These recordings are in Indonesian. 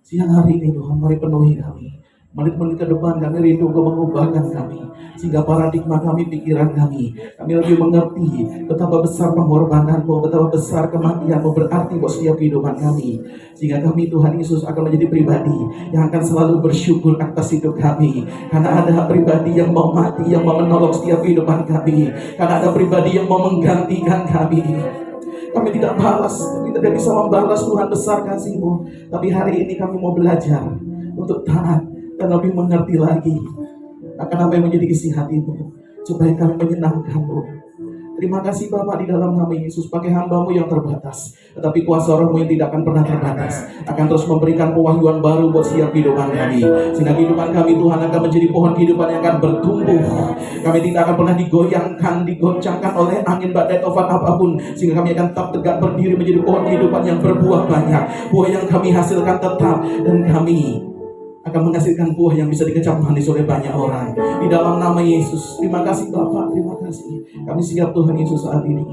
Siang hari ini Tuhan, mari penuhi kami. Menit-menit ke depan kami rindu Engkau mengubahkan kami, sehingga paradigma kami, pikiran kami lebih mengerti betapa besar pengorbanan-Mu, betapa besar kematian-Mu berarti buat setiap kehidupan kami. Sehingga kami, Tuhan Yesus, akan menjadi pribadi yang akan selalu bersyukur atas hidup kami. Karena ada pribadi yang mau mati, yang mau menolong setiap kehidupan kami. Karena ada pribadi yang mau menggantikan kami. Kami tidak balas, kami tidak bisa membalas Tuhan besar kasih-Mu. Tapi hari ini kami mau belajar untuk taat dan lebih mengerti lagi akan apa yang menjadi isi hati-Mu, supaya kami menyenangkan-Mu. Terima kasih Bapa, di dalam nama Yesus, pakai hamba-Mu yang terbatas, tetapi kuasa Roh-Mu yang tidak akan pernah terbatas akan terus memberikan pewahyuan baru buat setiap kehidupan kami, sehingga kehidupan kami, Tuhan, akan menjadi pohon kehidupan yang akan bertumbuh. Kami tidak akan pernah digoyangkan, digoncangkan oleh angin badai taufan apapun, sehingga kami akan tetap tegak berdiri menjadi pohon kehidupan yang berbuah banyak, buah yang kami hasilkan tetap, dan kami akan menghasilkan buah yang bisa dikecap manis oleh banyak orang. Di dalam nama Yesus, terima kasih Bapak, terima kasih. Kami siap Tuhan Yesus saat ini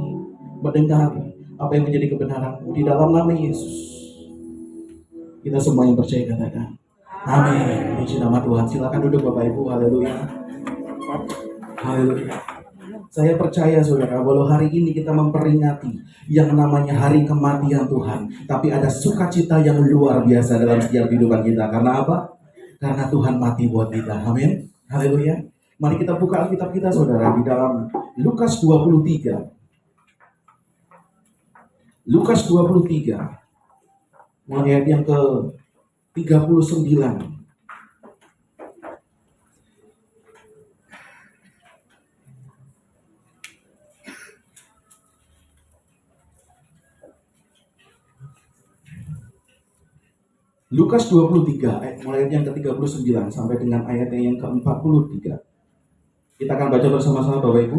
mendengar apa yang menjadi kebenaran-Mu. Di dalam nama Yesus, kita semua yang percaya katakan amin. Puji nama Tuhan. Silakan duduk Bapak Ibu. Haleluya. Haleluya. Saya percaya saudara, walau hari ini kita memperingati yang namanya hari kematian Tuhan, tapi ada sukacita yang luar biasa dalam setiap kehidupan kita. Karena apa? Karena Tuhan mati buat kita. Amin. Haleluya. Mari kita buka Alkitab kita saudara di dalam Lukas 23. Lukas 23. Ayat yang ke 39. Lukas 23 ayat mulai yang ke-39 sampai dengan ayat yang ke-43. Kita akan baca bersama-sama Bapak Ibu.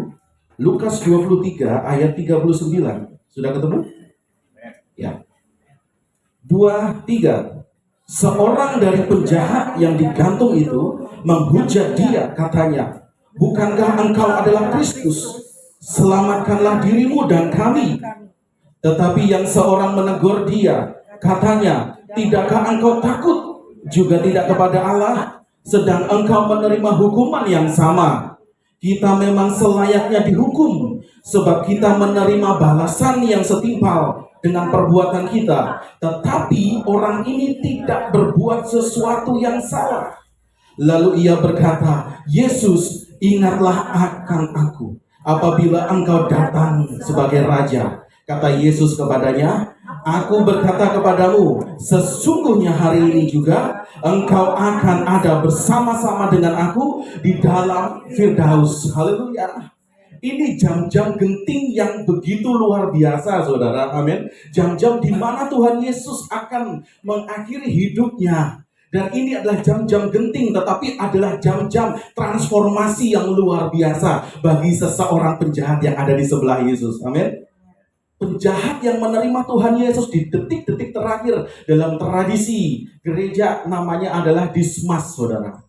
Lukas 23 ayat 39. Sudah ketemu? Ya. 2, 3. Seorang dari penjahat yang digantung itu menghujat dia, katanya, "Bukankah engkau adalah Kristus? Selamatkanlah dirimu dan kami." Tetapi yang seorang menegur dia, katanya, "Tidakkah engkau takut juga tidak kepada Allah, sedang engkau menerima hukuman yang sama? Kita memang selayaknya dihukum, sebab kita menerima balasan yang setimpal dengan perbuatan kita. Tetapi orang ini tidak berbuat sesuatu yang salah." Lalu ia berkata, "Yesus, ingatlah akan aku apabila engkau datang sebagai Raja." Kata Yesus kepadanya, "Aku berkata kepadamu, sesungguhnya hari ini juga engkau akan ada bersama-sama dengan aku di dalam Firdaus." Haleluya. Ini jam-jam genting yang begitu luar biasa, saudara. Amin. Jam-jam di mana Tuhan Yesus akan mengakhiri hidupnya. Dan ini adalah jam-jam genting, tetapi adalah jam-jam transformasi yang luar biasa bagi seseorang penjahat yang ada di sebelah Yesus. Amin. Penjahat yang menerima Tuhan Yesus di detik-detik terakhir dalam tradisi gereja namanya adalah Dismas, saudara.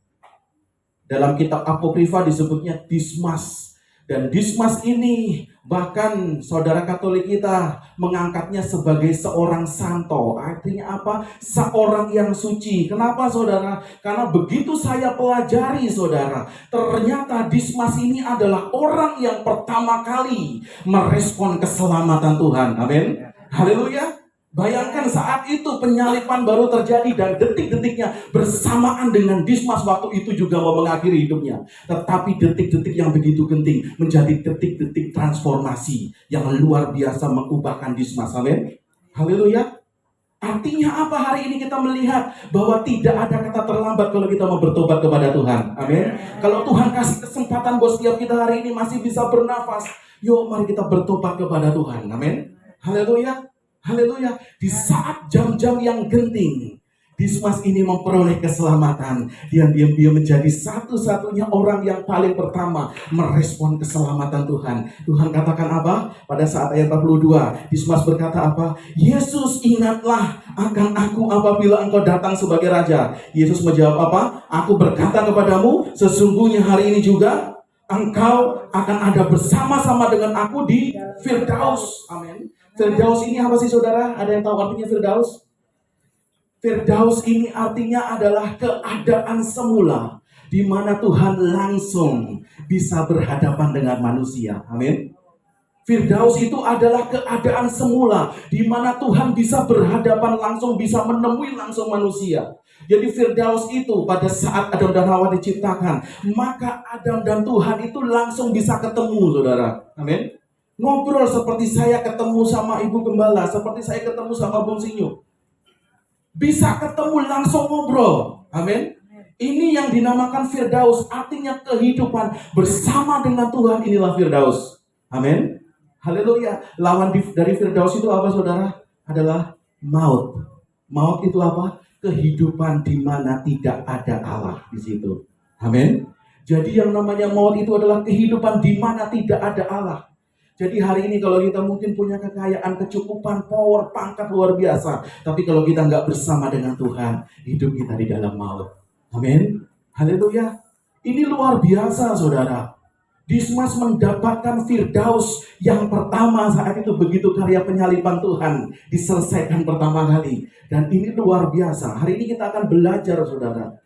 Dalam kitab Apokrifa disebutnya Dismas. Dan Dismas ini bahkan saudara Katolik kita mengangkatnya sebagai seorang santo. Artinya apa? Seorang yang suci. Kenapa saudara? Karena begitu saya pelajari saudara, ternyata Dismas ini adalah orang yang pertama kali merespon keselamatan Tuhan. Amin. Haleluya. Bayangkan saat itu penyalipan baru terjadi dan detik-detiknya bersamaan dengan Dismas waktu itu juga mau mengakhiri hidupnya. Tetapi detik-detik yang begitu genting menjadi detik-detik transformasi yang luar biasa mengubahkan Dismas. Amin. Haleluya. Artinya apa hari ini kita melihat bahwa tidak ada kata terlambat kalau kita mau bertobat kepada Tuhan. Amin. Kalau Tuhan kasih kesempatan buat setiap kita hari ini masih bisa bernafas, yuk mari kita bertobat kepada Tuhan. Amin. Haleluya. Haleluya. Di saat jam-jam yang genting, Dismas ini memperoleh keselamatan. Dia menjadi satu-satunya orang yang paling pertama merespon keselamatan Tuhan. Tuhan katakan apa? Pada saat ayat 42, Dismas berkata apa? "Yesus, ingatlah akan aku apabila engkau datang sebagai Raja." Yesus menjawab apa? "Aku berkata kepadamu, sesungguhnya hari ini juga engkau akan ada bersama-sama dengan aku di Firdaus." Amin. Firdaus ini apa sih saudara? Ada yang tahu artinya Firdaus? Firdaus ini artinya adalah keadaan semula di mana Tuhan langsung bisa berhadapan dengan manusia. Amin. Firdaus itu adalah keadaan semula di mana Tuhan bisa berhadapan langsung, bisa menemui langsung manusia. Jadi Firdaus itu pada saat Adam dan Hawa diciptakan, maka Adam dan Tuhan itu langsung bisa ketemu, saudara. Amin. Ngobrol seperti saya ketemu sama Ibu Gembala, seperti saya ketemu sama Bung Sinyo. Bisa ketemu langsung ngobrol. Amin. Ini yang dinamakan Firdaus, artinya kehidupan bersama dengan Tuhan, inilah Firdaus. Amin. Haleluya. Lawan dari Firdaus itu apa, saudara? Adalah maut. Maut itu apa? Kehidupan di mana tidak ada Allah di situ. Amin. Jadi yang namanya maut itu adalah kehidupan di mana tidak ada Allah. Jadi hari ini kalau kita mungkin punya kekayaan, kecukupan, power, pangkat luar biasa, tapi kalau kita nggak bersama dengan Tuhan, hidup kita di dalam maut. Amin. Haleluya. Ini luar biasa, saudara. Dismas mendapatkan Firdaus yang pertama saat itu begitu karya penyaliban Tuhan diselesaikan pertama kali. Dan ini luar biasa. Hari ini kita akan belajar, saudara,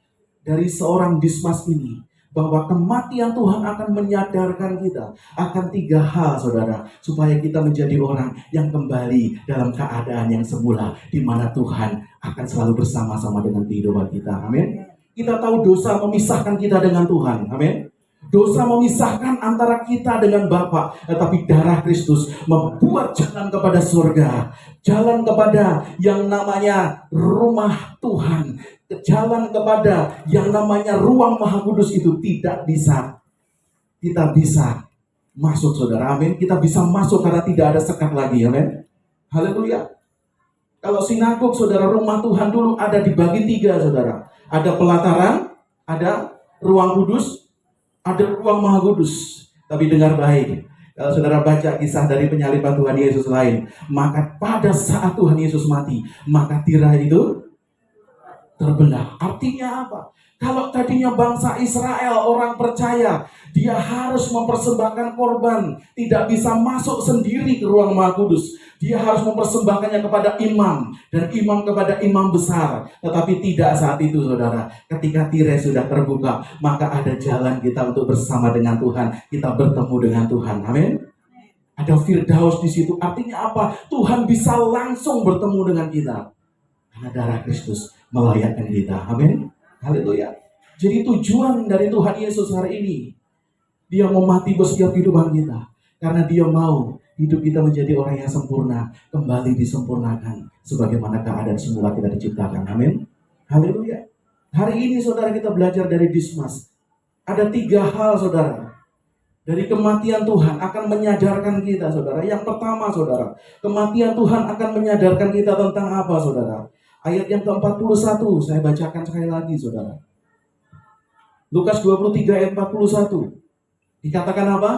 dari seorang Dismas ini, bahwa kematian Tuhan akan menyadarkan kita akan 3 hal, saudara, supaya kita menjadi orang yang kembali dalam keadaan yang semula, di mana Tuhan akan selalu bersama-sama dengan kehidupan kita. Amin. Kita tahu dosa memisahkan kita dengan Tuhan. Amin. Dosa memisahkan antara kita dengan Bapa, tetapi darah Kristus membuat jalan kepada surga, jalan kepada yang namanya rumah Tuhan, jalan kepada yang namanya ruang Maha Kudus itu tidak bisa kita bisa masuk, saudara. Amin. Kita bisa masuk karena tidak ada sekat lagi. Amin. Haleluya. Kalau sinagog, saudara, rumah Tuhan dulu ada dibagi 3, saudara. Ada pelataran, ada ruang kudus, ada ruang Maha Kudus. Tapi dengar baik, kalau saudara baca kisah dari penyaliban Tuhan Yesus lain, maka pada saat Tuhan Yesus mati, maka tirai itu terbelah. Artinya apa? Kalau tadinya bangsa Israel, orang percaya, dia harus mempersembahkan korban, tidak bisa masuk sendiri ke ruang Maha Kudus. Dia harus mempersembahkannya kepada imam, dan imam kepada imam besar. Tetapi tidak saat itu, saudara. Ketika tirai sudah terbuka, maka ada jalan kita untuk bersama dengan Tuhan. Kita bertemu dengan Tuhan. Amin. Ada Firdaus di situ. Artinya apa? Tuhan bisa langsung bertemu dengan kita. Karena darah Kristus melayakkan kita. Amin. Haleluya. Jadi tujuan dari Tuhan Yesus hari ini, Dia mau mati buat setiap kehidupan kita. Karena Dia mau hidup kita menjadi orang yang sempurna, kembali disempurnakan sebagaimana keadaan semula kita diciptakan. Amin. Haleluya. Hari ini, saudara, kita belajar dari Dismas. Ada 3 hal, saudara, dari kematian Tuhan akan menyadarkan kita, saudara. Yang pertama, saudara, kematian Tuhan akan menyadarkan kita tentang apa, saudara? Ayat yang ke-41, saya bacakan sekali lagi, saudara. Lukas 23 ayat 41. Dikatakan apa?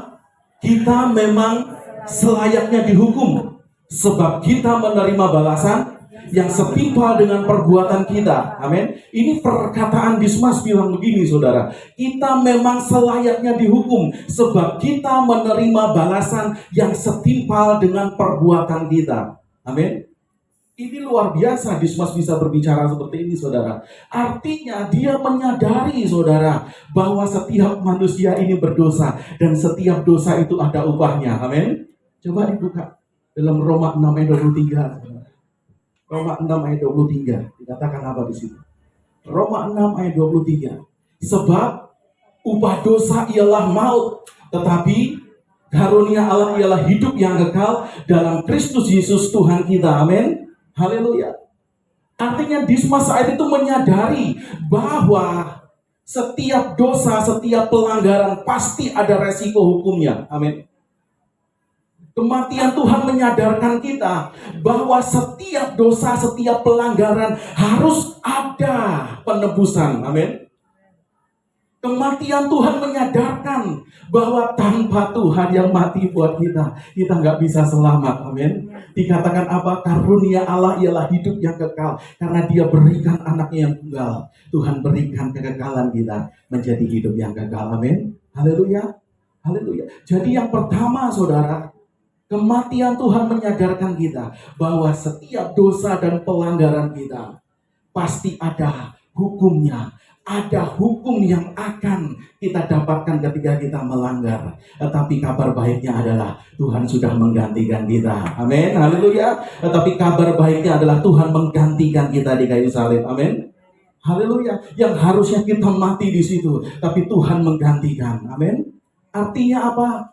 Kita memang selayaknya dihukum, sebab kita menerima balasan yang setimpal dengan perbuatan kita. Amin. Ini perkataan Dismas bilang begini, saudara. Kita memang selayaknya dihukum, sebab kita menerima balasan yang setimpal dengan perbuatan kita. Amin. Ini luar biasa Dismas bisa berbicara seperti ini, saudara. Artinya dia menyadari, saudara, bahwa setiap manusia ini berdosa, dan setiap dosa itu ada upahnya. Amin. Coba dibuka dalam Roma 6 ayat 23. Roma 6 ayat 23. Dikatakan apa di situ? Roma 6 ayat 23. Sebab upah dosa ialah maut, tetapi karunia Allah ialah hidup yang kekal dalam Kristus Yesus Tuhan kita. Amin. Haleluya. Artinya Dismas saat itu menyadari bahwa setiap dosa, setiap pelanggaran pasti ada resiko hukumnya. Amin. Kematian Tuhan menyadarkan kita bahwa setiap dosa, setiap pelanggaran harus ada penebusan. Amin. Kematian Tuhan menyadarkan bahwa tanpa Tuhan yang mati buat kita, kita nggak bisa selamat. Amin. Dikatakan apa? Karunia Allah ialah hidup yang kekal, karena Dia berikan anaknya yang tunggal. Tuhan berikan kekekalan kita menjadi hidup yang kekal. Amin. Haleluya. Haleluya. Jadi yang pertama, saudara, kematian Tuhan menyadarkan kita bahwa setiap dosa dan pelanggaran kita pasti ada hukumnya. Ada hukum yang akan kita dapatkan ketika kita melanggar. Tetapi kabar baiknya adalah Tuhan sudah menggantikan kita. Amin, haleluya. Tetapi kabar baiknya adalah Tuhan menggantikan kita di kayu salib. Amin, haleluya. Yang harusnya kita mati di situ, tapi Tuhan menggantikan. Amin. Artinya apa?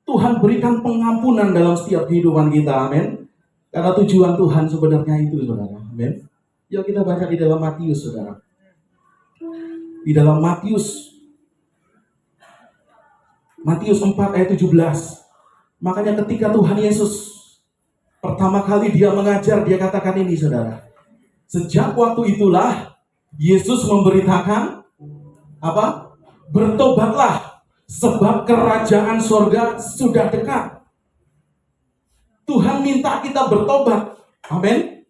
Tuhan berikan pengampunan dalam setiap kehidupan kita. Amin. Karena tujuan Tuhan sebenarnya itu, saudara. Amin. Yuk kita baca di dalam Matius, saudara. Di dalam Matius 4 ayat 17. Makanya ketika Tuhan Yesus pertama kali dia mengajar, dia katakan ini, saudara. Sejak waktu itulah Yesus memberitakan apa? Bertobatlah, sebab kerajaan surga sudah dekat. Tuhan minta kita bertobat. Amin.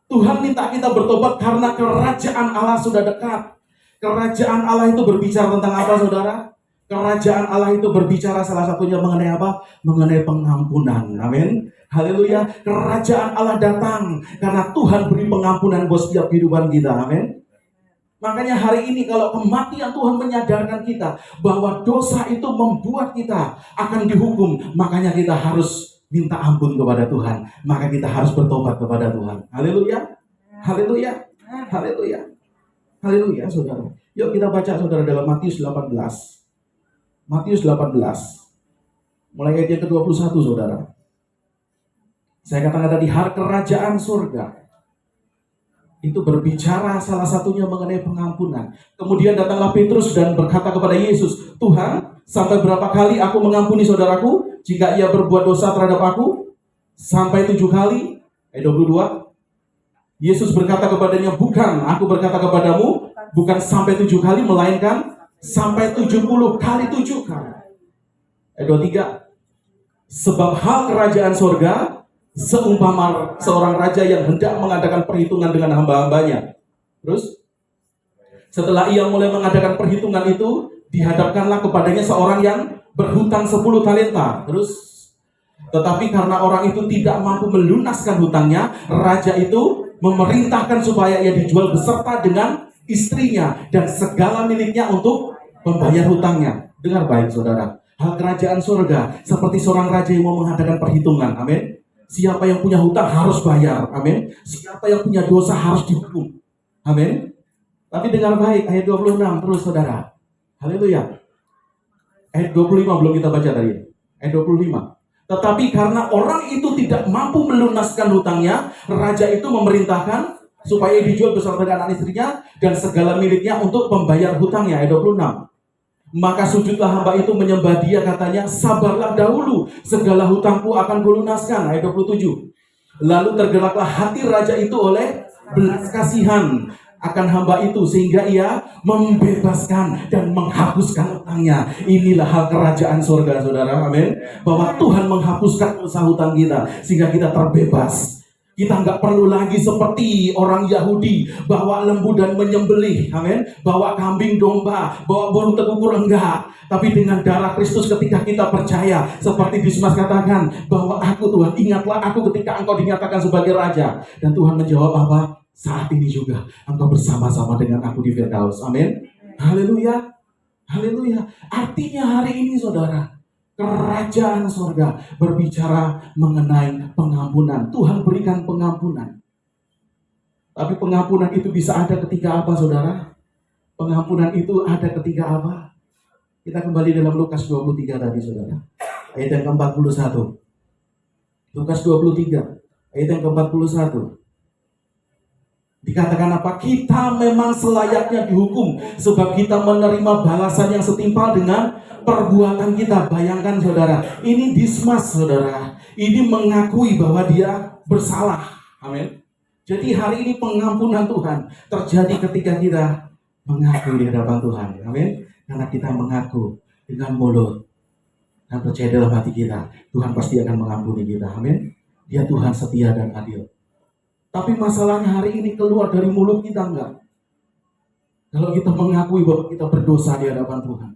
Tuhan minta kita bertobat karena kerajaan Allah sudah dekat. Kerajaan Allah itu berbicara tentang apa, saudara? Kerajaan Allah itu berbicara salah satunya mengenai apa? Mengenai pengampunan. Amin. Haleluya. Kerajaan Allah datang karena Tuhan beri pengampunan buat setiap kehidupan kita. Amin. Makanya hari ini kalau kematian Tuhan menyadarkan kita bahwa dosa itu membuat kita akan dihukum, makanya kita harus minta ampun kepada Tuhan. Maka kita harus bertobat kepada Tuhan. Haleluya. Haleluya. Haleluya. Haleluya, saudara. Yuk kita baca, saudara, dalam Matius 18. Matius 18. Mulai ayat yang ke-21, saudara. Saya katakan tadi, kerajaan surga itu berbicara salah satunya mengenai pengampunan. Kemudian datanglah Petrus dan berkata kepada Yesus, Tuhan, sampai berapa kali aku mengampuni saudaraku jika ia berbuat dosa terhadap aku? Sampai 7 kali? Ayat 22. Yesus berkata kepadanya, bukan, aku berkata kepadamu, bukan sampai 7 kali, melainkan sampai 70 kali 7 kali. Ayat 23. Sebab hal kerajaan surga seumpama seorang raja yang hendak mengadakan perhitungan dengan hamba-hambanya. Terus, setelah ia mulai mengadakan perhitungan itu, dihadapkanlah kepadanya seorang yang berhutang 10 talenta. Terus, tetapi karena orang itu tidak mampu melunaskan hutangnya, raja itu memerintahkan supaya ia dijual beserta dengan istrinya dan segala miliknya untuk membayar hutangnya. Dengar baik, saudara. Hal kerajaan surga seperti seorang raja yang mau mengadakan perhitungan. Amin. Siapa yang punya hutang harus bayar. Amin. Siapa yang punya dosa harus dihukum. Amin. Tapi dengar baik, ayat 26 terus, saudara. Haleluya. Ayat 25 belum kita baca tadi. Ayat 25. Tetapi karena orang itu tidak mampu melunaskan hutangnya, raja itu memerintahkan supaya dijual beserta dengan anak istrinya dan segala miliknya untuk membayar hutangnya. Ayat 26. Maka sujudlah hamba itu menyembah dia, katanya, sabarlah dahulu, segala hutangku akan kulunaskan. Ayat 27. Lalu tergeraklah hati raja itu oleh belas kasihan akan hamba itu, sehingga ia membebaskan dan menghapuskan hutangnya. Inilah hal kerajaan surga, saudara. Amin. Bahwa Tuhan menghapuskan dosa hutang kita sehingga kita terbebas. Kita nggak perlu lagi seperti orang Yahudi bawa lembu dan menyembelih, amin, bawa kambing domba, bawa burung tekukur, enggak. Tapi dengan darah Kristus ketika kita percaya, seperti Dismas katakan bahwa aku, Tuhan, ingatlah aku ketika engkau dinyatakan sebagai raja. Dan Tuhan menjawab apa? Saat ini juga engkau bersama-sama dengan aku di Firdaus. Amin. Haleluya. Haleluya. Artinya hari ini, saudara, kerajaan surga berbicara mengenai pengampunan. Tuhan berikan pengampunan. Tapi pengampunan itu bisa ada ketika apa, saudara? Pengampunan itu ada ketika apa? Kita kembali dalam Lukas 23 tadi, saudara. Ayat yang ke-41. Lukas 23, ayat yang ke-41. Dikatakan apa? Kita memang selayaknya dihukum, sebab kita menerima balasan yang setimpal dengan perbuatan kita. Bayangkan, saudara, ini Dismas, saudara, ini mengakui bahwa dia bersalah. Amin. Jadi hari ini pengampunan Tuhan terjadi ketika kita mengaku di hadapan Tuhan. Amin. Karena kita mengaku dengan mulut dan percaya dalam hati kita, Tuhan pasti akan mengampuni kita. Amin. Dia Tuhan setia dan adil. Tapi masalahnya hari ini keluar dari mulut kita enggak. Kalau kita mengakui bahwa kita berdosa di hadapan Tuhan.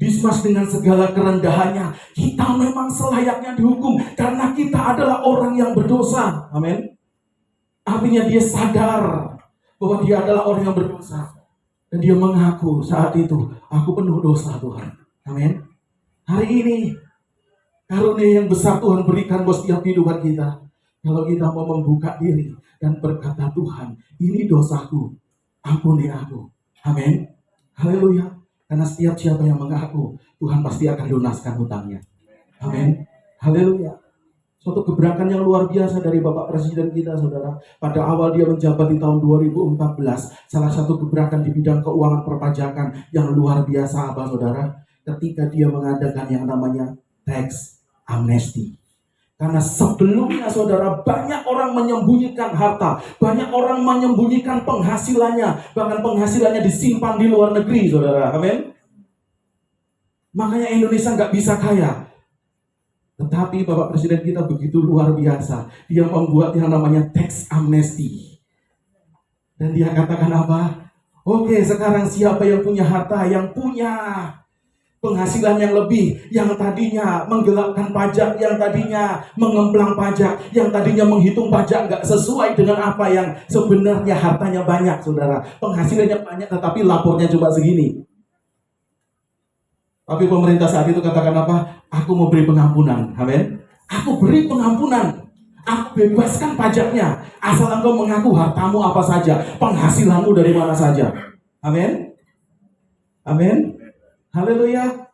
Dismas dengan segala kerendahannya, kita memang selayaknya dihukum karena kita adalah orang yang berdosa. Amin. Artinya dia sadar bahwa dia adalah orang yang berdosa. Dan dia mengaku saat itu, aku penuh dosa Tuhan. Amin. Hari ini, karunia yang besar Tuhan berikan buat setiap kehidupan kita. Kalau kita mau membuka diri dan berkata, Tuhan, ini dosaku, ampuni aku. Amin. Haleluya. Karena setiap siapa yang mengaku, Tuhan pasti akan lunaskan hutangnya. Amin. Haleluya. Suatu gebrakan yang luar biasa dari Bapak Presiden kita, saudara. Pada awal dia menjabat di tahun 2014, salah satu gebrakan di bidang keuangan perpajakan yang luar biasa apa, saudara? Ketika dia mengadakan yang namanya tax amnesty. Karena sebelumnya, saudara, banyak orang menyembunyikan harta, banyak orang menyembunyikan penghasilannya, bahkan penghasilannya disimpan di luar negeri, saudara. Amin. Makanya Indonesia nggak bisa kaya. Tetapi Bapak Presiden kita begitu luar biasa. Dia membuat yang namanya tax amnesty. Dan dia katakan apa? Oke, sekarang siapa yang punya harta, yang punya penghasilan yang lebih, yang tadinya menggelapkan pajak, yang tadinya mengemplang pajak, yang tadinya menghitung pajak nggak sesuai dengan apa yang sebenarnya hartanya banyak, saudara. Penghasilannya banyak, tetapi lapornya cuma segini. Tapi pemerintah saat itu katakan apa? Aku mau beri pengampunan. Amin. Aku beri pengampunan. Aku bebaskan pajaknya. Asal engkau mengaku hartamu apa saja. Penghasilanmu dari mana saja. Amin. Amin. Haleluya.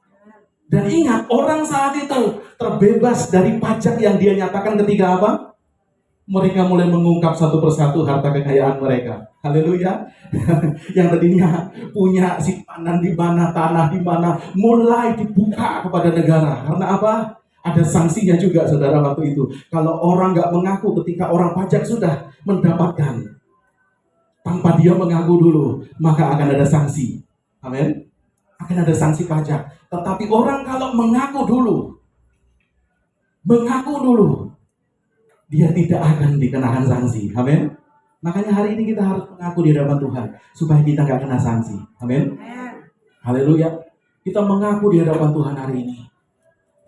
Dan ingat, orang saat itu terbebas dari pajak yang dia nyatakan ketika apa? Mereka mulai mengungkap satu persatu harta kekayaan mereka. Haleluya. Yang tadinya punya simpanan di mana, tanah di mana, mulai dibuka kepada negara. Karena apa? Ada sanksinya juga, saudara, waktu itu. Kalau orang nggak mengaku ketika orang pajak sudah mendapatkan, tanpa dia mengaku dulu, maka akan ada sanksi. Amin. Akan ada sanksi pajak. Tetapi orang kalau mengaku dulu, dia tidak akan dikenakan sanksi. Amin. Makanya hari ini kita harus mengaku di hadapan Tuhan supaya kita nggak kena sanksi. Amin. Haleluya. Kita mengaku di hadapan Tuhan hari ini.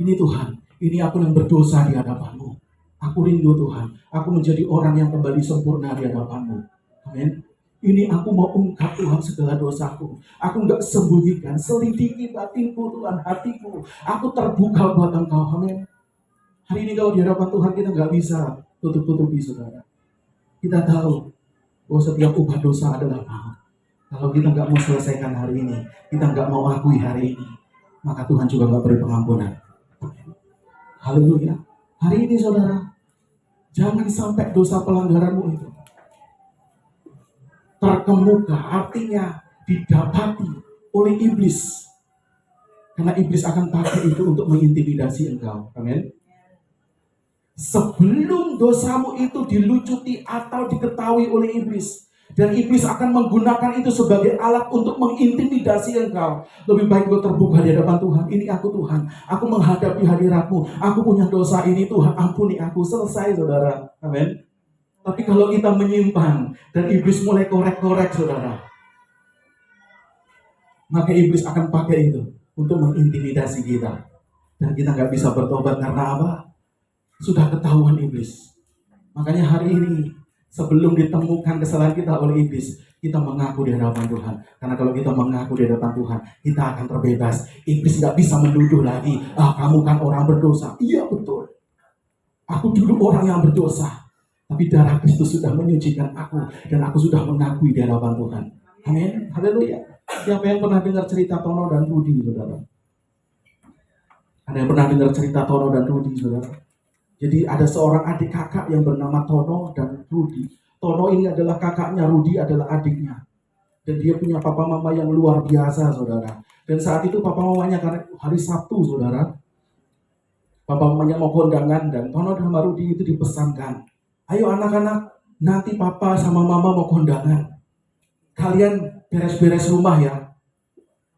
Ini Tuhan, ini aku yang berdosa di hadapan-Mu. Aku rindu Tuhan, aku menjadi orang yang kembali sempurna di hadapan-Mu. Amin. Ini aku mau ungkap Tuhan segala dosaku. Aku nggak sembunyikan, selidiki batinku Tuhan, hatiku. Aku terbuka buat Engkau. Amin. Hari ini kalau di hadapan Tuhan kita nggak bisa tutup-tutupi, saudara. Kita tahu bahwa setiap upah dosa adalah maut. Kalau kita nggak mau selesaikan hari ini, kita nggak mau akui hari ini, maka Tuhan juga nggak beri pengampunan. Haleluya. Hari ini, saudara, jangan sampai dosa pelanggaranmu itu terkemuka, artinya didapati oleh iblis. Karena iblis akan pakai itu untuk mengintimidasi engkau. Amin. Sebelum dosamu itu dilucuti atau diketahui oleh iblis, dan iblis akan menggunakan itu sebagai alat untuk mengintimidasi engkau, lebih baik kau terbuka di hadapan Tuhan. Ini aku Tuhan, aku menghadapi hadirat-Mu, aku punya dosa ini Tuhan, ampuni aku. Selesai, saudara. Amin. Tapi kalau kita menyimpan dan iblis mulai korek-korek, saudara, maka iblis akan pakai itu untuk mengintimidasi kita, dan kita nggak bisa bertobat. Karena apa? Sudah ketahuan iblis. Makanya hari ini, sebelum ditemukan kesalahan kita oleh iblis, kita mengaku di hadapan Tuhan. Karena kalau kita mengaku di hadapan Tuhan, kita akan terbebas. Iblis nggak bisa menuduh lagi, kamu kan orang berdosa. Iya, betul. Aku dulu orang yang berdosa. Tapi darah Kristus sudah menyucikan aku, dan aku sudah mengakui di hadapan Tuhan. Amin. Haleluya. Siapa yang pernah dengar cerita Tono dan Rudi, saudara? Ada yang pernah dengar cerita Tono dan Rudi, saudara? Jadi ada seorang adik kakak yang bernama Tono dan Rudi. Tono ini adalah kakaknya, Rudi adalah adiknya. Dan dia punya papa mama yang luar biasa, saudara. Dan saat itu papa mamanya, karena hari Sabtu, saudara, papa mamanya mau kondangan, dan Tono dan Rudi itu dipesankan, ayo anak-anak, nanti papa sama mama mau kondangan. Kalian beres-beres rumah ya.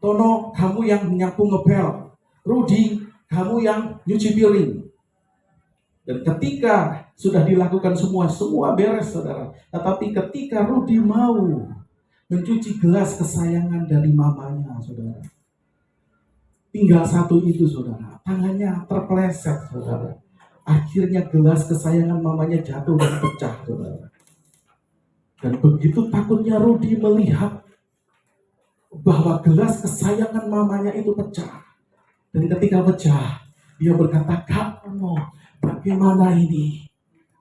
Tono, kamu yang nyapu ngepel. Rudi, kamu yang nyuci piring. Dan ketika sudah dilakukan semua beres, saudara. Tetapi ketika Rudi mau mencuci gelas kesayangan dari mamanya, saudara, tinggal satu itu, saudara, tangannya terpeleset, saudara. Akhirnya gelas kesayangan mamanya jatuh dan pecah, saudara. Dan begitu takutnya Rudi melihat bahwa gelas kesayangan mamanya itu pecah. Dan ketika pecah, dia berkata, Kak Tono, bagaimana ini?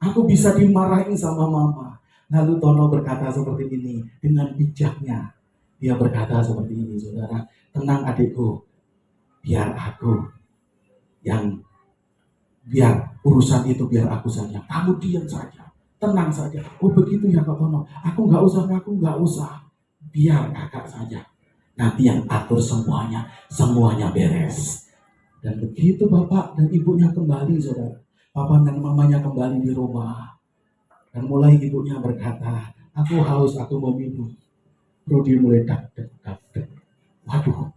Aku bisa dimarahin sama mama. Lalu Tono berkata seperti ini, dengan bijaknya. Dia berkata seperti ini, saudara, tenang adikku, biar aku biar urusan itu biar aku saja. Kamu diam saja, tenang saja. Oh begitu ya Kak Tono, aku nggak usah. Biar kakak saja. Nanti yang atur semuanya beres. Dan begitu bapak dan ibunya kembali, saudara. Papa dan mamanya kembali di rumah. Dan mulai ibunya berkata, aku haus, aku mau minum. Rudi mulai dak. Waduh,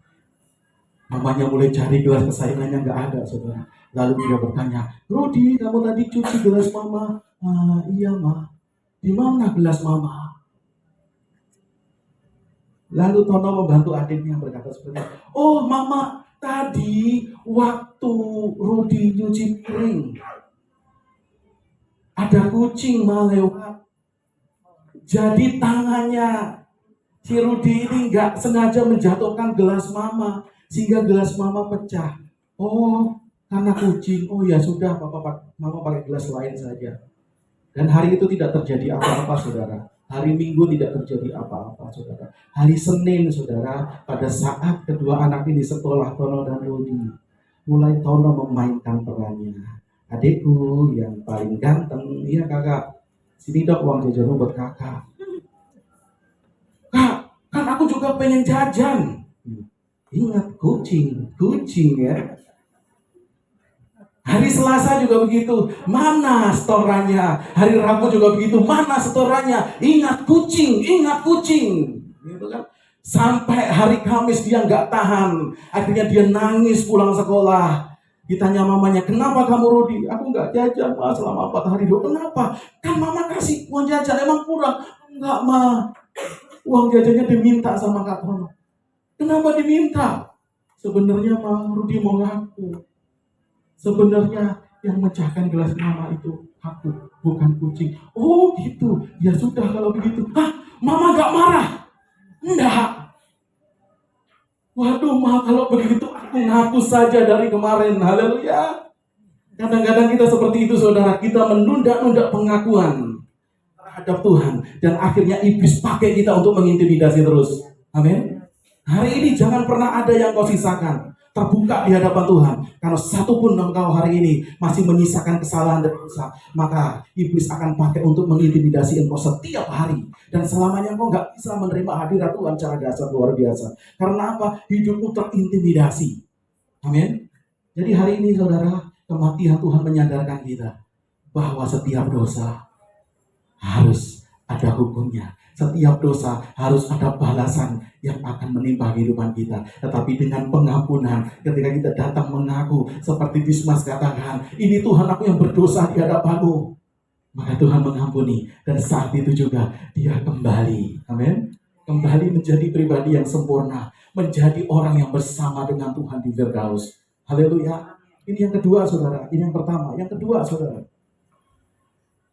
mamanya mulai cari gelas kesayangannya, nggak ada, saudara. Lalu dia bertanya, Rudi, kamu tadi cuci gelas mama? Iya, Ma. Di mana gelas mama? Lalu Tono membantu adiknya berkata seperti itu. Oh, mama, tadi waktu Rudi nyuci piring, ada kucing lewat. Jadi tangannya si Rudi ini nggak sengaja menjatuhkan gelas mama, sehingga gelas mama pecah. Oh, karena kucing. Oh ya sudah, mama pakai gelas lain saja. Dan hari itu tidak terjadi apa-apa, saudara. Hari Minggu tidak terjadi apa-apa, saudara. Hari Senin, saudara, pada saat kedua anak ini sekolah, Tono dan Rudi, mulai Tono memainkan perannya. Adikku yang paling ganteng, iya kakak, sini dok uang jajanmu buat kakak. Kak, kan aku juga pengen jajan. Ingat kucing ya. Hari Selasa juga begitu, mana setorannya? Hari Rabu juga begitu, mana setorannya? Ingat kucing. Gitu kan? Sampai hari Kamis dia nggak tahan, akhirnya dia nangis pulang sekolah. Ditanya mamanya, kenapa kamu Rudi? Aku nggak jajan Ma selama 4 hari. Kenapa? Kan mama kasih uang jajan, emang kurang? Enggak Ma, uang jajannya diminta sama Kak Tono. Kenapa diminta? Sebenarnya Ma, Rudi mau ngaku. Sebenarnya yang mecahkan gelas mama itu aku, bukan kucing. Oh gitu, ya sudah kalau begitu. Mama gak marah? Enggak. Waduh Ma, kalau begitu aku ngaku saja dari kemarin. Haleluya. Kadang-kadang kita seperti itu saudara, kita menunda-nunda pengakuan terhadap Tuhan. Dan akhirnya iblis pakai kita untuk mengintimidasi terus. Amin. Hari ini jangan pernah ada yang kau sisakan terbuka di hadapan Tuhan. Kalau satupun engkau hari ini masih menyisakan kesalahan dan dosa, maka iblis akan pakai untuk mengintimidasi engkau setiap hari. Dan selamanya engkau gak bisa menerima hadirat Tuhan secara dasar luar biasa. Karena apa? Hidupmu terintimidasi. Amin. Jadi hari ini saudara, kematian Tuhan menyadarkan kita bahwa setiap dosa harus ada hukumnya. Setiap dosa harus ada balasan yang akan menimpa kehidupan kita. Tetapi dengan pengampunan, ketika kita datang mengaku, seperti Dismas katakan, ini Tuhan aku yang berdosa di hadapanmu, maka Tuhan mengampuni. Dan saat itu juga dia kembali, amin, kembali menjadi pribadi yang sempurna, menjadi orang yang bersama dengan Tuhan di Firdaus. Haleluya. Ini yang kedua saudara, ini yang pertama. Yang kedua saudara,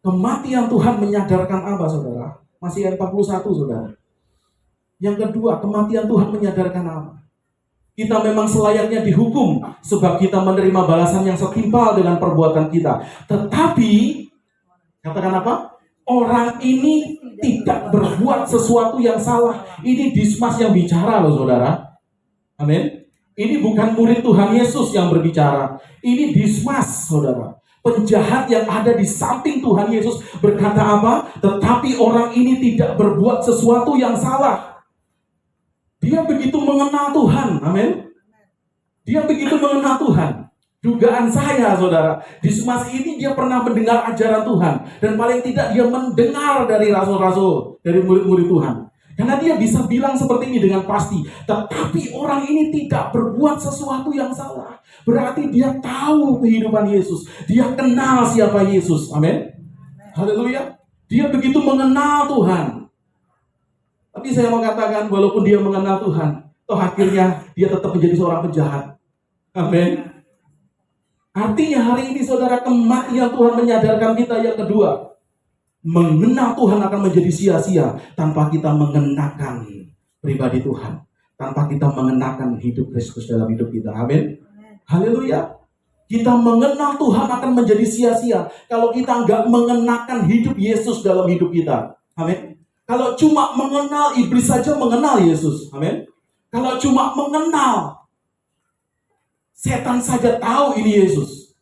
kematian Tuhan menyadarkan apa saudara? Masih ayat 41 saudara. Yang kedua, kematian Tuhan menyadarkan apa? Kita memang selayaknya dihukum sebab kita menerima balasan yang setimpal dengan perbuatan kita. Tetapi, katakan apa? Orang ini tidak berbuat sesuatu yang salah. Ini Dismas yang bicara loh saudara. Amin. Ini bukan murid Tuhan Yesus yang berbicara. Ini Dismas saudara. Penjahat yang ada di samping Tuhan Yesus berkata apa? Tetapi orang ini tidak berbuat sesuatu yang salah. Dia begitu mengenal Tuhan. Amin. Dia begitu mengenal Tuhan. Dugaan saya saudara, Dismas ini dia pernah mendengar ajaran Tuhan. Dan paling tidak dia mendengar dari rasul-rasul, dari murid-murid Tuhan. Karena dia bisa bilang seperti ini dengan pasti. Tetapi orang ini tidak berbuat sesuatu yang salah. Berarti dia tahu kehidupan Yesus. Dia kenal siapa Yesus. Amin. Haleluya. Dia begitu mengenal Tuhan. Tapi saya mau katakan, walaupun dia mengenal Tuhan, toh akhirnya dia tetap menjadi seorang penjahat. Amin. Artinya hari ini saudara, kematian Tuhan menyadarkan kita yang kedua. Mengenal Tuhan akan menjadi sia-sia tanpa kita mengenakan pribadi Tuhan, tanpa kita mengenakan hidup Kristus dalam hidup kita. Amin. Haleluya. Kita mengenal Tuhan akan menjadi sia-sia kalau kita nggak mengenakan hidup Yesus dalam hidup kita. Amin. Kalau cuma mengenal, iblis saja mengenal Yesus. Amin. Kalau cuma mengenal, setan saja tahu ini Yesus.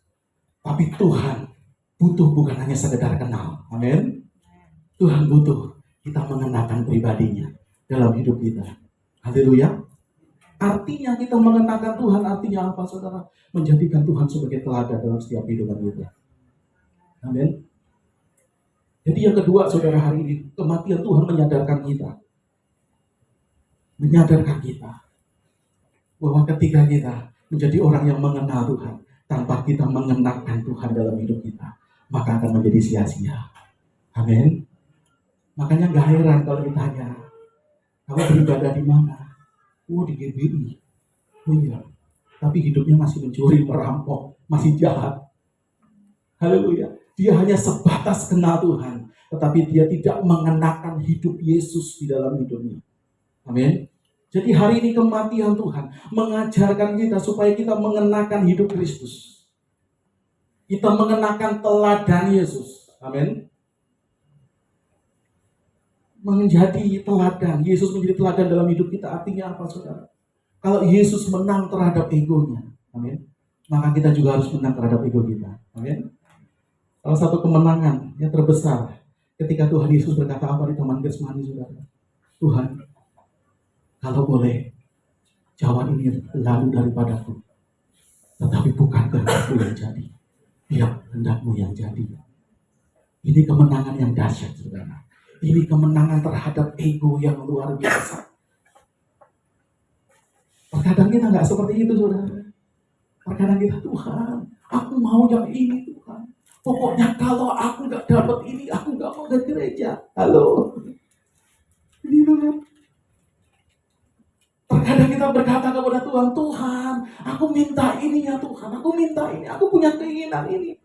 Tapi Tuhan butuh bukan hanya sekedar kenal. Amin. Tuhan butuh kita mengenakan pribadinya dalam hidup kita. Haleluya. Artinya kita mengenakan Tuhan, artinya apa saudara? Menjadikan Tuhan sebagai teladan dalam setiap kehidupan kita. Amin. Jadi yang kedua saudara, hari ini kematian Tuhan menyadarkan kita. Menyadarkan kita bahwa ketika kita menjadi orang yang mengenal Tuhan, tanpa kita mengenakan Tuhan dalam hidup kita, maka akan menjadi sia-sia. Amin. Makanya gak heran kalau ditanya, kamu beribadah di mana? Oh, di GBI. Oh iya. Tapi hidupnya masih mencuri, merampok, masih jahat. Haleluya. Dia hanya sebatas kenal Tuhan, tetapi dia tidak mengenakan hidup Yesus di dalam hidupnya. Amin. Jadi hari ini kematian Tuhan mengajarkan kita supaya kita mengenakan hidup Kristus. Kita mengenakan teladan Yesus. Amin. Menjadi teladan, Yesus menjadi teladan dalam hidup kita. Artinya apa saudara? Kalau Yesus menang terhadap egonya, amin, maka kita juga harus menang terhadap ego kita. Amin. Salah satu kemenangan yang terbesar ketika Tuhan Yesus berkata apa di Taman Getsemani, saudara? Tuhan, kalau boleh, cawan ini lalu daripadaku, tetapi bukan kehendakku yang jadi, biar kehendakmu yang jadi. Ini kemenangan yang dahsyat, saudara. Ini kemenangan terhadap ego yang luar biasa. Terkadang kita nggak seperti itu, saudara. Terkadang kita, Tuhan, aku mau yang ini, Tuhan. Pokoknya kalau aku nggak dapat ini, aku nggak mau ke gereja. Halo, gitu kan? Terkadang kita berkata kepada Tuhan, Tuhan, aku minta ini ya Tuhan, aku minta ini, aku punya keinginan ini.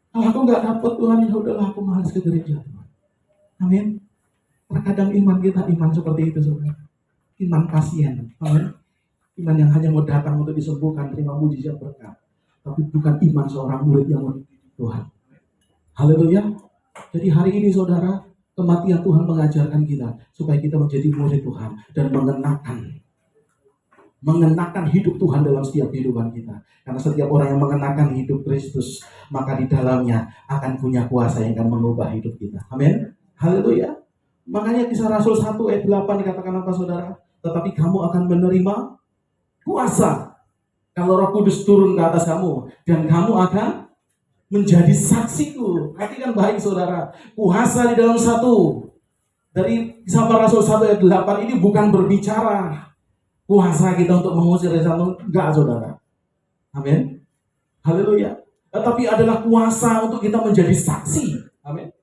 Kalau aku nggak dapat Tuhan, ya udahlah, aku malas ke gereja. Amin. Terkadang iman kita iman seperti itu, saudara. Iman pasien. Amin. Iman yang hanya mau datang untuk disembuhkan, terima mujizat berkat. Tapi bukan iman seorang murid yang mengikuti Tuhan. Haleluya. Jadi hari ini saudara, kematian Tuhan mengajarkan kita supaya kita menjadi murid Tuhan dan mengenakan hidup Tuhan dalam setiap kehidupan kita. Karena setiap orang yang mengenakan hidup Kristus, maka di dalamnya akan punya kuasa yang akan mengubah hidup kita. Amin. Haleluya. Makanya Kisah Rasul 1 ayat 8 dikatakan apa saudara? Tetapi kamu akan menerima kuasa kalau Roh Kudus turun ke atas kamu, dan kamu akan menjadi saksiku. Perhatikan baik saudara. Kuasa di dalam dari Kisah Rasul 1 ayat 8 ini bukan berbicara kuasa kita untuk mengusir setan, enggak saudara. Amin. Haleluya. Tetapi adalah kuasa untuk kita menjadi saksi. Amin.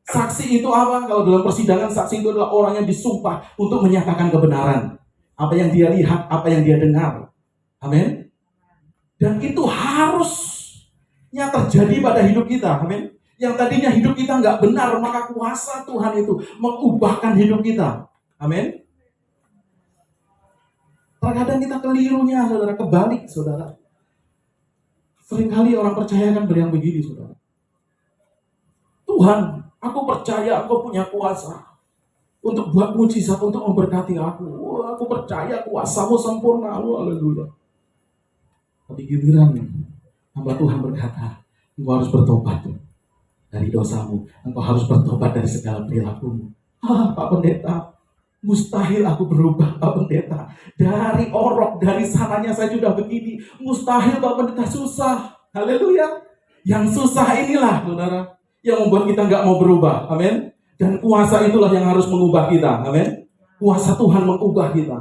Saksi itu apa? Kalau dalam persidangan, saksi itu adalah orang yang disumpah untuk menyatakan kebenaran. Apa yang dia lihat, apa yang dia dengar. Amin. Dan itu harusnya terjadi pada hidup kita. Amin. Yang tadinya hidup kita nggak benar, maka kuasa Tuhan itu mengubahkan hidup kita. Amin. Terkadang kita kelirunya, saudara, kebalik, saudara. Seringkali orang percaya kan beriang begini, saudara. Tuhan, aku percaya Engkau punya kuasa untuk buat mujizat, untuk memberkati aku. Aku percaya kuasa-Mu sempurna. Haleluya. Tapi giliran hamba Tuhan berkata, engkau harus bertobat dari dosamu. Engkau harus bertobat dari segala perilakumu. Pak Pendeta, mustahil aku berubah, Pak Pendeta. Dari orok, dari sananya saya sudah begini. Mustahil, Pak Pendeta, susah. Haleluya. Yang susah inilah, saudara, yang membuat kita nggak mau berubah. Amin. Dan kuasa itulah yang harus mengubah kita. Amin. Kuasa Tuhan mengubah kita.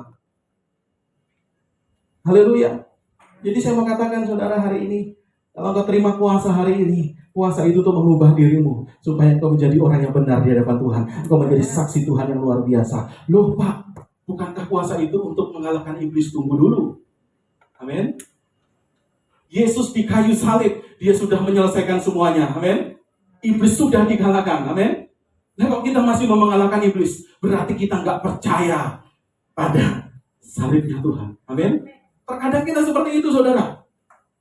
Haleluya. Jadi saya mau katakan saudara hari ini, kalau engkau terima kuasa hari ini, kuasa itu tuh mengubah dirimu supaya engkau menjadi orang yang benar di hadapan Tuhan. Engkau menjadi saksi Tuhan yang luar biasa. Loh Pak, bukankah kuasa itu untuk mengalahkan iblis? Tunggu dulu. Amin. Yesus di kayu salib, dia sudah menyelesaikan semuanya. Amin. Iblis sudah dikalahkan. Amin. Nah, kalau kita masih mau mengalahkan iblis, berarti kita nggak percaya pada salibnya Tuhan. Amin. Terkadang kita seperti itu, saudara.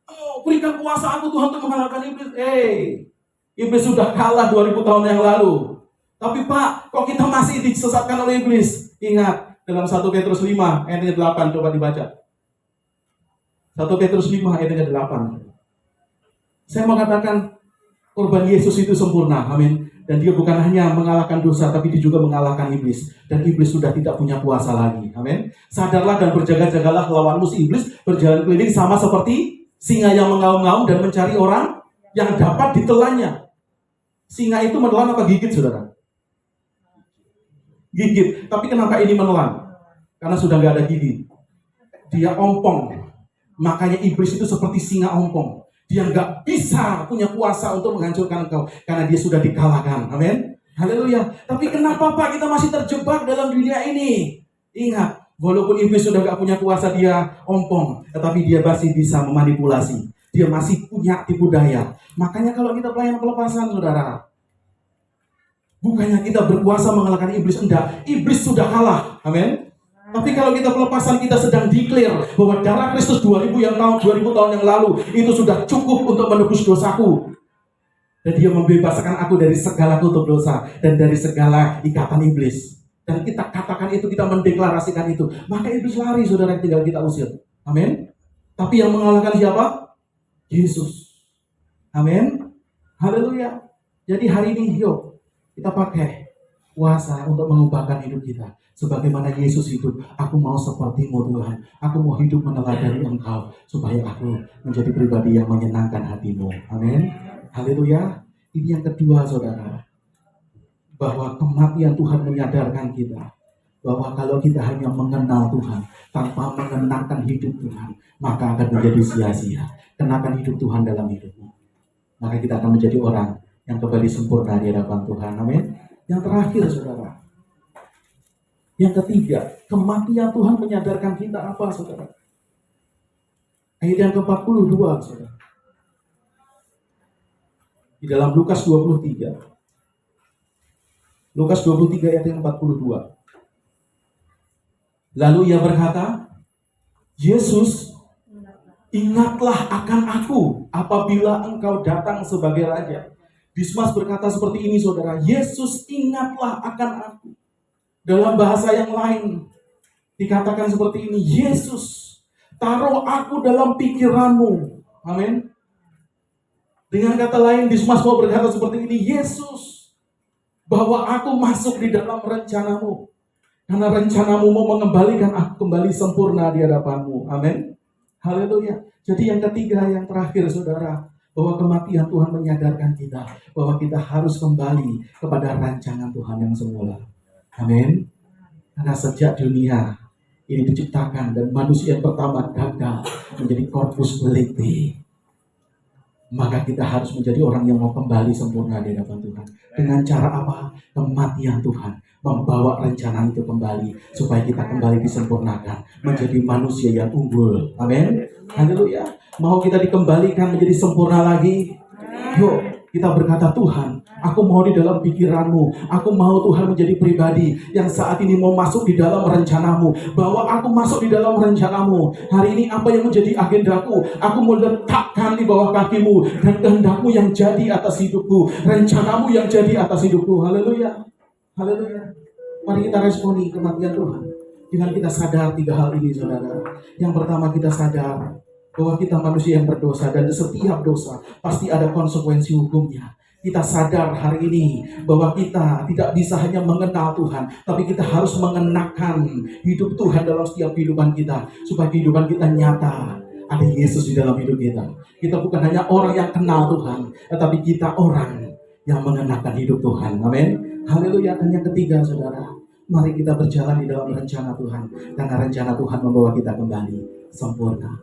Oh, berikan kuasa aku Tuhan untuk mengalahkan iblis. Iblis sudah kalah 2000 tahun yang lalu. Tapi Pak, kok kita masih disesatkan oleh iblis? Ingat, dalam 1 Petrus 5 ayat 8, coba dibaca. 1 Petrus 5 ayat 8. Saya mau katakan, korban Yesus itu sempurna, amin. Dan dia bukan hanya mengalahkan dosa, tapi dia juga mengalahkan iblis. Dan iblis sudah tidak punya kuasa lagi, amin. Sadarlah dan berjaga-jagalah, lawanmu si iblis berjalan keliling sama seperti singa yang mengaum-ngaum dan mencari orang yang dapat ditelannya. Singa itu menelan apa gigit, saudara? Gigit. Tapi kenapa ini menelan? Karena sudah nggak ada gigi. Dia ompong. Makanya iblis itu seperti singa ompong. Dia nggak bisa punya kuasa untuk menghancurkan engkau. Karena dia sudah dikalahkan. Amin. Haleluya. Tapi kenapa Pak kita masih terjebak dalam dunia ini? Ingat, walaupun iblis sudah nggak punya kuasa, dia ompong. Tetapi dia masih bisa memanipulasi. Dia masih punya tipu daya. Makanya kalau kita pelayanan pelepasan, saudara, bukannya kita berkuasa mengalahkan iblis, enggak. Iblis sudah kalah. Amin. Tapi kalau kita pelepasan, kita sedang declare bahwa darah Kristus 2000 tahun yang lalu itu sudah cukup untuk menebus dosaku. Dan dia membebaskan aku dari segala tutup dosa dan dari segala ikatan iblis. Dan kita katakan itu, kita mendeklarasikan itu. Maka iblis lari, saudara, tinggal kita usir. Amin. Tapi yang mengalahkan siapa? Yesus. Amin. Haleluya. Jadi hari ini yuk kita pakai kuasa untuk mengubahkan hidup kita. Sebagaimana Yesus hidup, aku mau seperti-Mu Tuhan. Aku mau hidup meneladani Engkau, supaya aku menjadi pribadi yang menyenangkan hati-Mu. Amin. Haleluya. Ini yang kedua, saudara. Bahwa kematian Tuhan menyadarkan kita. Bahwa kalau kita hanya mengenal Tuhan, tanpa mengenangkan hidup Tuhan, maka akan menjadi sia-sia. Kenakan hidup Tuhan dalam hidupmu. Maka kita akan menjadi orang yang kembali sempurna di hadapan Tuhan. Amin. Yang terakhir, saudara. Yang ketiga, kematian Tuhan menyadarkan kita apa, saudara? Ayat yang ke-42, saudara. Di dalam Lukas 23. Lukas 23 ayat yang 42. Lalu ia berkata, Yesus, ingatlah akan aku apabila engkau datang sebagai Raja. Dismas berkata seperti ini, saudara. Yesus, ingatlah akan aku. Dalam bahasa yang lain dikatakan seperti ini, Yesus, taruh aku dalam pikiranmu. Amin. Dengan kata lain, Dismas mau berkata seperti ini, Yesus, bahwa aku masuk di dalam rencanamu. Karena rencanamu mau mengembalikan aku kembali sempurna di hadapanmu. Amin. Haleluya. Jadi yang ketiga, yang terakhir, saudara, bahwa kematian Tuhan menyadarkan kita bahwa kita harus kembali kepada rancangan Tuhan yang semula. Amin. Karena sejak dunia ini diciptakan dan manusia yang pertama gagal menjadi corpus delicti, maka kita harus menjadi orang yang mau kembali sempurna di hadapan Tuhan. Dengan cara apa? Kematian Tuhan membawa rencana itu kembali supaya kita kembali disempurnakan menjadi manusia yang unggul. Amin. Haleluya. Mau kita dikembalikan menjadi sempurna lagi? Yuk kita berkata, Tuhan, aku mau di dalam pikiranmu. Aku mau Tuhan menjadi pribadi yang saat ini mau masuk di dalam rencanamu. Bahwa aku masuk di dalam rencanamu. Hari ini apa yang menjadi agendaku, aku mau letakkan di bawah kakimu. Dan kehendakmu yang jadi atas hidupku. Rencanamu yang jadi atas hidupku. Haleluya. Haleluya. Mari kita responi kematian Tuhan dengan kita sadar 3 hal ini, saudara. Yang pertama, kita sadar bahwa kita manusia yang berdosa dan setiap dosa pasti ada konsekuensi hukumnya. Kita sadar hari ini bahwa kita tidak bisa hanya mengenal Tuhan, tapi kita harus mengenakan hidup Tuhan dalam setiap kehidupan kita, supaya kehidupan kita nyata. Ada Yesus di dalam hidup kita. Kita bukan hanya orang yang kenal Tuhan, tetapi kita orang yang mengenakan hidup Tuhan. Amin. Haleluya. Dan yang ketiga, saudara, mari kita berjalan di dalam rencana Tuhan, karena rencana Tuhan membawa kita kembali sempurna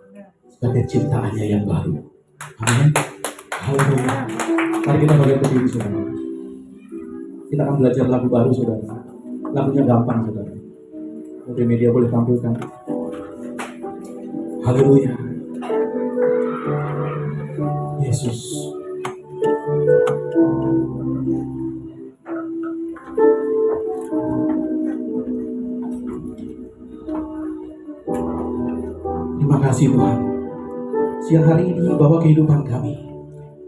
sebagai ciptaannya yang baru. Amin. Haleluya. Mari kita berdiri, saudara. Kita akan belajar lagu baru, saudara. Lagunya gampang, saudara. Multimedia boleh tampilkan. Haleluya. Yesus. Terima kasih Tuhan. Siang hari ini bawa kehidupan kami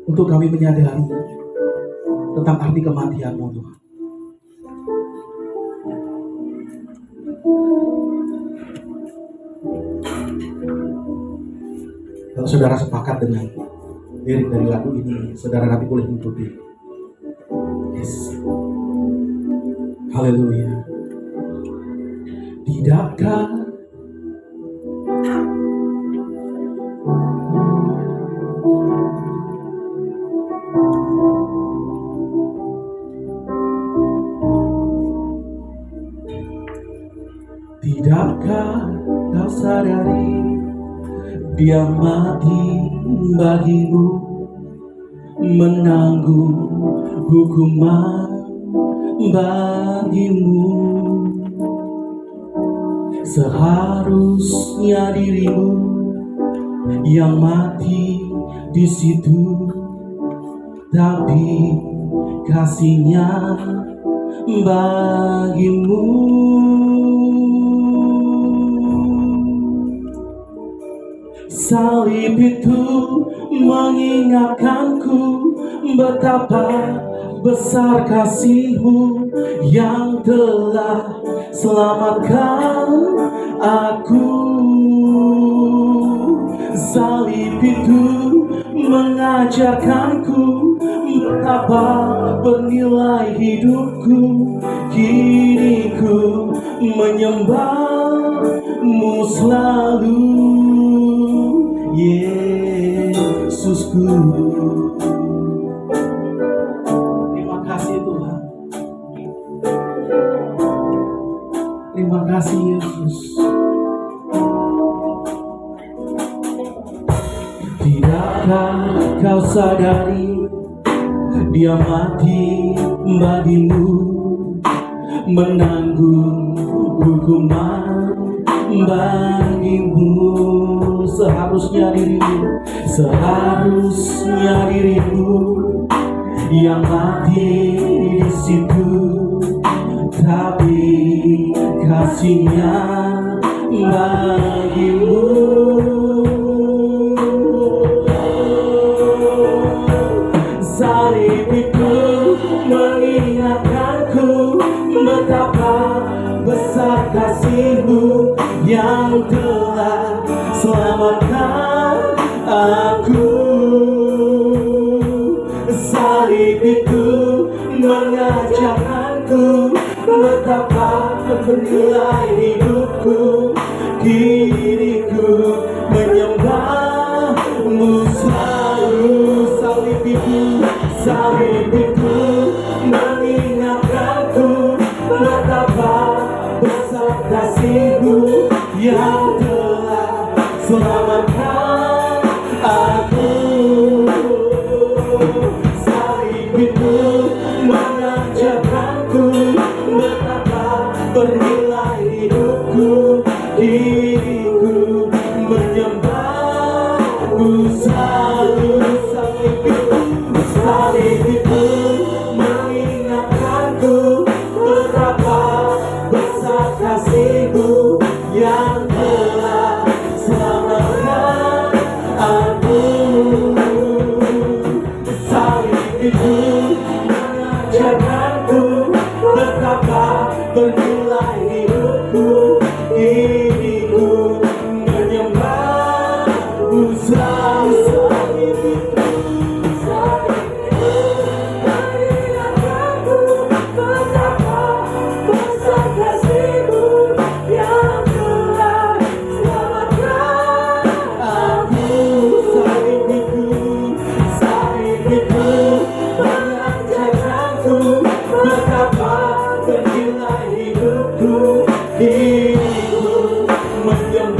untuk kami menyadari tentang arti kematian-Mu Tuhan. Kalau saudara sepakat dengan lirik dari lagu ini, saudara nanti boleh mengikuti. Yes. Haleluya. Tidakkah kau sadari Dia mati bagimu, menanggung hukuman bagimu. Seharusnya dirimu yang mati di situ, tapi kasihnya bagimu. Salib itu mengingatkanku betapa besar kasih-Mu yang telah selamatkan aku. Salib itu mengajarkanku betapa bernilai hidupku. Kini ku menyembah-Mu selalu, Yesusku. Terima kasih Tuhan. Terima kasih Yesus. Tidakkah kau sadari Dia mati bagimu, menanggung hukuman bagimu. Seharusnya dirimu yang mati di situ, tapi kasihnya bagimu. Salib itu mengingatkanku betapa besar kasih-Mu yang telah selamatkan aku. Salib itu mengajarkanku betapa bernilai hidupku. Kini ku menyembah-Mu selalu. Salib itu mengingatkanku betapa besar kasih-Mu yang telah selamatkan aku. Salib itu mengajarkanku betapa bernilai hidupku. Kini ku menyembah-Mu selalu. Salib itu mengingatkanku betapa besar kasih-Mu yang telah selamatkan aku. Salib itu mengajarkanku betapa bernilai hidupku. Kini ku menyembah-Mu selalu. Betapa bernilai hidupku, hidupku menyembah.